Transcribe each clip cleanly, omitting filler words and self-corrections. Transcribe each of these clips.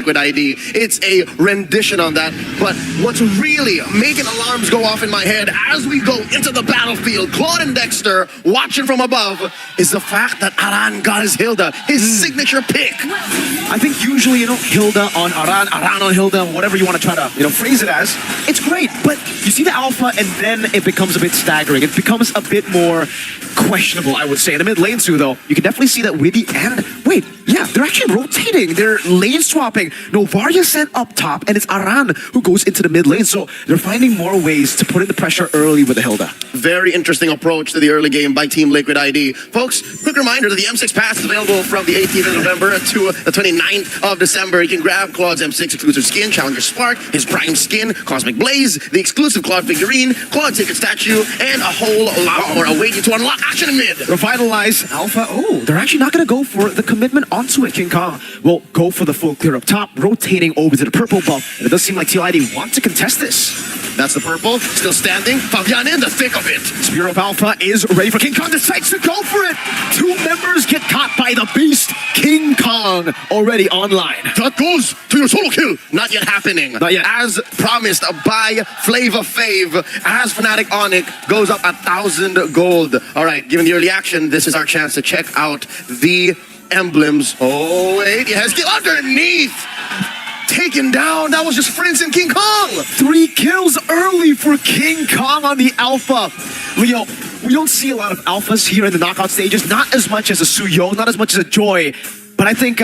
Liquid ID. It's a rendition on that. But what's really making alarms go off in my head as we go into the battlefield, Claude and Dexter watching from above, is the fact that Aran got his Hilda, his signature pick. I think usually, Hilda on Aran, Aran on Hilda, whatever you want to try to, phrase it as, it's great. But you see the alpha and then it becomes a bit staggering. It becomes a bit more questionable, I would say. In the mid lane too, though, you can definitely see that Widdy and... Wait, yeah, they're actually rotating. They're lane swapping. Novaria sent up top, and it's Aran who goes into the mid lane. So they're finding more ways to put in the pressure early with the Hilda. Very interesting approach to the early game by Team Liquid ID. Folks, quick reminder that the M6 Pass is available from the 18th of November to the 29th of December. You can grab Claude's M6 exclusive skin, Challenger Spark, his Prime skin, Cosmic Blaze, the exclusive Claude figurine, Claude Sacred Statue, and a whole lot more awaiting to unlock action in mid. Revitalize Alpha. Oh, they're actually not going to go for the commitment onto it. King Kong will go for the full clear up top, rotating over to the purple buff. And it does seem like TLID want to contest this. That's the purple, still standing. Fabian in the thick of it. Spear of Alpha is ready for King Kong, decides to go for it. Two members get caught by the beast. King Kong already online. That goes to your solo kill. Not yet happening. Not yet. As promised by Flavor Fave, as Fnatic Onic goes up 1,000 gold. All right, given the early action, this is our chance to check out the emblems. Oh, wait, he has skill underneath. Taken down. That was just Prince and King Kong. 3 kills early for King Kong on the Alpha. Leo, we don't see a lot of Alphas here in the knockout stages. Not as much as a Suyo, not as much as a Joy. But I think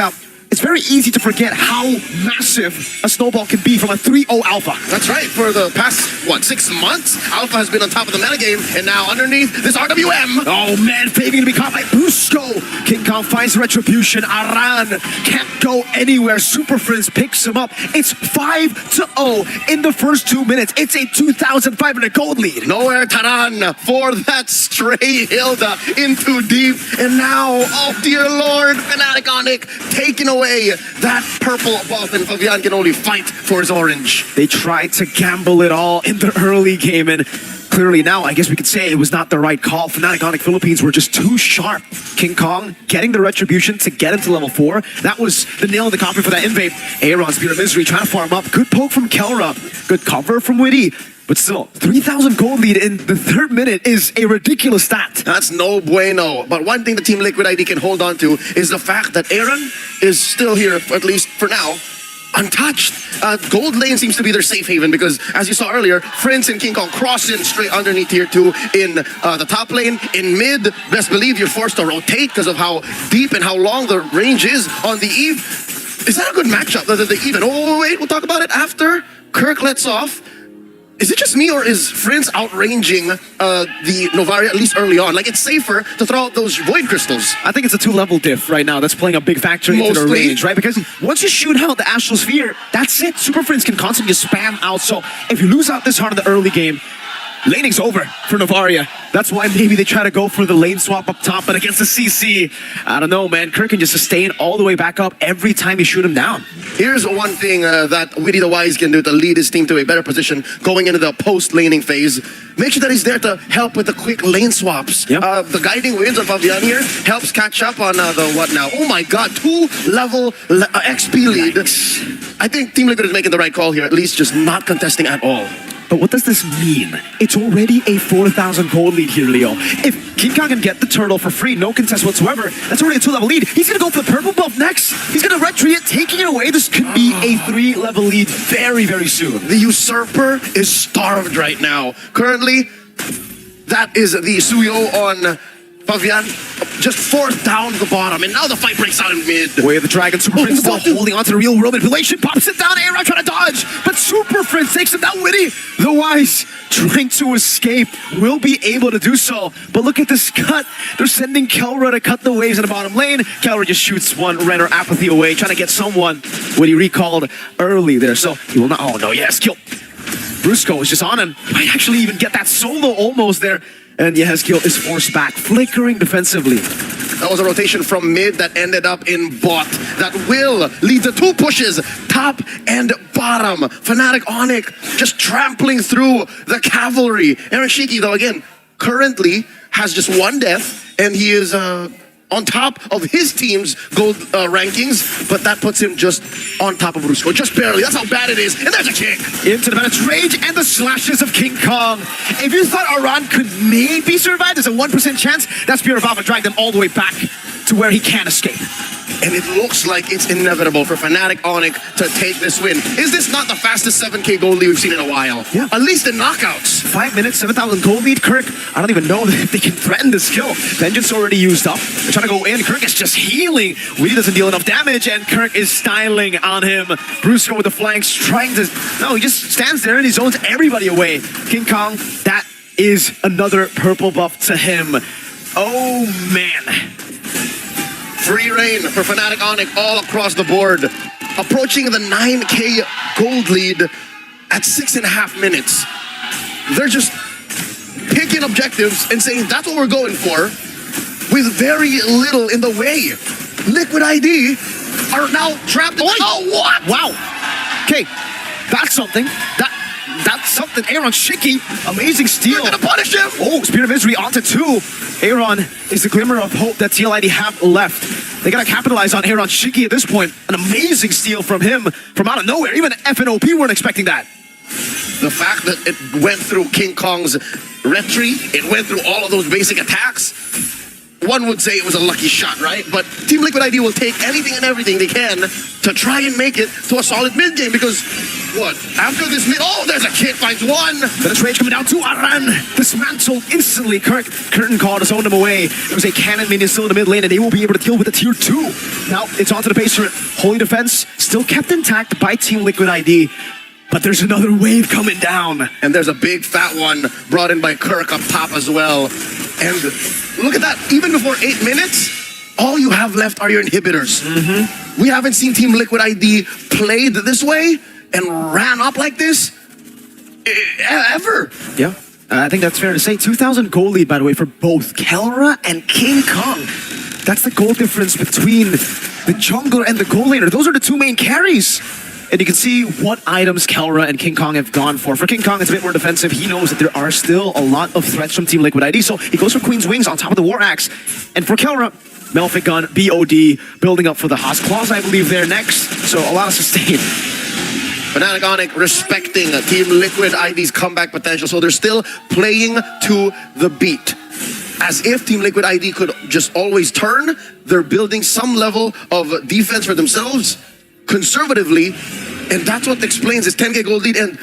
it's very easy to forget how massive a snowball can be from a 3-0 Alpha. That's right. For the past, 6 months, Alpha has been on top of the metagame, and now underneath this RWM. Oh man, Fabian gonna be caught by Busco. King Kong finds retribution. Aran can't go anywhere. Super Friends picks him up. It's 5-0 in the first 2 minutes. It's a 2,500 gold lead. Nowhere Taran for that stray Hilda into deep. And now, oh dear Lord, Fnatic Onic taking away that purple buff, and Fabian can only fight for his orange. They tried to gamble it all in the early game, and clearly now, I guess we could say it was not the right call. Fnatic Onic Philippines were just too sharp. King Kong getting the retribution to get into level 4. That was the nail in the coffin for that invade. Aaron, Spear of Misery, trying to farm up. Good poke from Kelra. Good cover from Widdy. But still, 3,000 gold lead in the 3rd minute is a ridiculous stat. That's no bueno. But one thing the Team Liquid ID can hold on to is the fact that Aaron is still here, at least for now, untouched. Gold lane seems to be their safe haven because, as you saw earlier, Prince and King Kong crossing straight underneath tier 2 in the top lane. In mid, best believe you're forced to rotate because of how deep and how long the range is on the Eve. Is that a good matchup? The Eve? Oh, wait, we'll talk about it after Kirk lets off. Is it just me, or is Prince outranging the Novaria, at least early on? Like, it's safer to throw out those Void Crystals. I think it's a 2-level diff right now that's playing a big factor into the range, right? Because once you shoot out the Astral Sphere, that's it. Super Prince can constantly just spam out. So if you lose out this hard in the early game, laning's over for Novaria. That's why maybe they try to go for the lane swap up top, but against the CC, I don't know, man. Kirk can just sustain all the way back up every time you shoot him down. Here's one thing that Widdy the Wise can do to lead his team to a better position going into the post-laning phase. Make sure that he's there to help with the quick lane swaps. Yep. The Guiding Winds on Fabian here helps catch up on the what now? Oh my god, 2-level XP lead. Yikes. I think Team Liquid is making the right call here, at least just not contesting at all. But what does this mean? It's already a 4,000 gold lead here, Leo. If King Kong can get the turtle for free, no contest whatsoever, that's already a 2-level lead. He's gonna go for the purple buff next. He's gonna retreat it, taking it away. This could be a 3-level lead very, very soon. The Usurper is starved right now. Currently, that is the Suyo on Fabian, just forced down to the bottom, and now the fight breaks out in mid. Way of the Dragon, Super Prince still holding on to the real world manipulation, pops it down, Aaron trying to dodge, but Super Prince takes him down. Widdy, the Wise, trying to escape, will be able to do so, but look at this cut. They're sending Kelra to cut the waves in the bottom lane. Kelra just shoots one Renner Apathy away, trying to get someone Widdy recalled early there, so he will not, oh no, yes, kill. Brusco is just on him. He might actually even get that solo almost there. And Yehezkiel is forced back, flickering defensively. That was a rotation from mid that ended up in bot. That will lead to 2 pushes, top and bottom. Fnatic Onic just trampling through the cavalry. Ereshiki, though, again, currently has just 1 death, and he is on top of his team's gold rankings, but that puts him just on top of Brusco, just barely. That's how bad it is. And there's a kick. Into the Fnatic's rage and the slashes of King Kong. If you thought Aran could maybe survive, there's a 1% chance that Spirit of Alpha dragged them all the way back to where he can't escape. And it looks like it's inevitable for Fnatic Onic to take this win. Is this not the fastest 7K gold lead we've seen in a while? Yeah. At least in knockouts. 5 minutes, 7,000 gold lead. Kirk, I don't even know if they can threaten this kill. Vengeance already used up. They're trying to go in. Kirk is just healing. Weedy doesn't deal enough damage, and Kirk is styling on him. Brusco with the flanks, trying to... No, he just stands there and he zones everybody away. King Kong, that is another purple buff to him. Oh, man. Free reign for Fnatic Onic all across the board. Approaching the 9K gold lead at 6.5 minutes. They're just picking objectives and saying that's what we're going for with very little in the way. Liquid ID are now trapped in... Oh, what? Wow. Okay, that's something. That's something. Aaron Shiki, amazing steal. They're gonna punish him. Oh, Spirit of Misery onto 2. Aaron is the glimmer of hope that TLID have left. They gotta capitalize on Aaron Shiki at this point. An amazing steal from him from out of nowhere. Even FNOP weren't expecting that. The fact that it went through King Kong's retreat, it went through all of those basic attacks, one would say it was a lucky shot, right? But Team Liquid ID will take anything and everything they can to try and make it to a solid mid game because, what? After this mid... Oh, there's a kid, finds one! But it's rage coming down to Aran. Dismantled instantly. Curtain call to zone him away. There was a cannon minion still in the mid lane, and they will be able to deal with the tier 2. Now, it's onto the base turret. Holy Defense still kept intact by Team Liquid ID. But there's another wave coming down. And there's a big fat one brought in by Kirk up top as well. And look at that. Even before 8 minutes, all you have left are your inhibitors. We haven't seen Team Liquid ID played this way and ran up like this ever. Yeah, I think that's fair to say. 2,000 gold lead, by the way, for both Kelra and King Kong. That's the gold difference between the jungler and the gold laner. Those are the two main carries. And you can see what items Kelra and King Kong have gone for. For King Kong, it's a bit more defensive. He knows that there are still a lot of threats from Team Liquid ID, so he goes for Queen's Wings on top of the War Axe. And for Kelra, Melfic Gun, BOD, building up for the Haas Claws, I believe, there next. So a lot of sustain. Fnatic Onic respecting Team Liquid ID's comeback potential, so they're still playing to the beat. As if Team Liquid ID could just always turn, they're building some level of defense for themselves, conservatively, and that's what explains this 10K gold lead and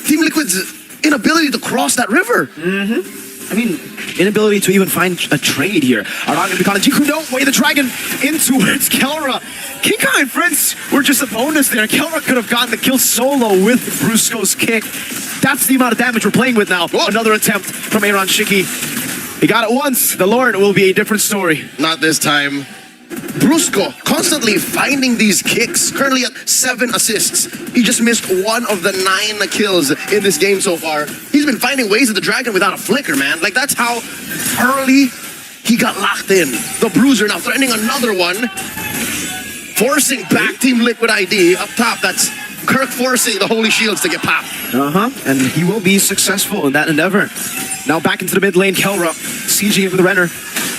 Team Liquid's inability to cross that river. I mean, inability to even find a trade here. Aran gonna be calling Jikudo, way the dragon in towards Kelra. King Kong and Prince were just a bonus there. Kelra could have gotten the kill solo with Brusco's kick. That's the amount of damage we're playing with now. Whoa. Another attempt from Aaron Shiki. He got it once. The Lord will be a different story. Not this time. Brusco constantly finding these kicks, currently at 7 assists. He just missed 1 of the 9 kills in this game so far. He's been finding ways at the dragon without a flicker, man. Like, that's how early he got locked in. The Bruiser now threatening another one, forcing back Team Liquid ID up top. That's Kirk forcing the Holy Shields to get popped. And he will be successful in that endeavor. Now back into the mid lane, Kelra, sieging with the Renner.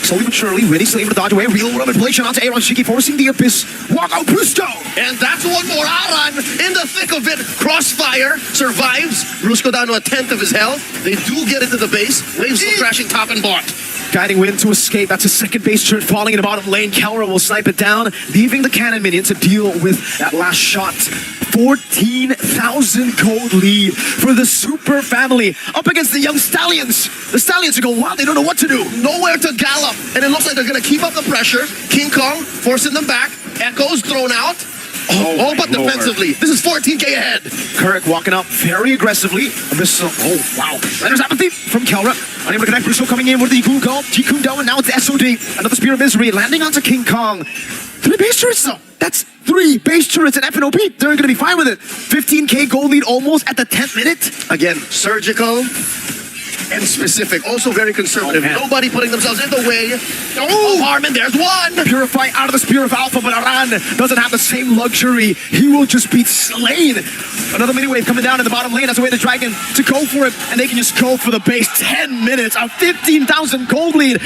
Slowly but surely, Winnie still able to dodge away. Real world manipulation onto Aaron Shiki, forcing the Abyss. Walk out, Brusco! And that's one more. Aran in the thick of it. Crossfire survives. Brusco down to 1/10 of his health. They do get into the base. Waves still crashing top and bot. Guiding Wind to escape. That's a second base turret falling in the bottom lane. Kelra will snipe it down, leaving the cannon minion to deal with that last shot. 14,000 gold lead for the Super Family up against the Young Stallions. The Stallions are going wild. They don't know what to do. Nowhere to gallop. And it looks like they're going to keep up the pressure. King Kong forcing them back. Echoes thrown out. Oh, but Lord. defensively. This is 14K ahead. Kirk walking up very aggressively. Oh, wow. There's apathy from Kelra. Unable to connect. Brusco coming in with the Jikudo, and now it's SOD. Another Spear of Misery landing onto King Kong. 3 base turrets, though. That's 3 base turrets and FNOP. They're going to be fine with it. 15K gold lead almost at the 10th minute. Again, surgical and specific. Also very conservative. Nobody putting themselves in the way. Oh, Harmon, there's one. Purify out of the Spear of Alpha, but Aran doesn't have the same luxury. He will just be slain. Another mini wave coming down in the bottom lane. That's the way the dragon to go for it, and they can just go for the base. 10 minutes, a 15,000 gold lead.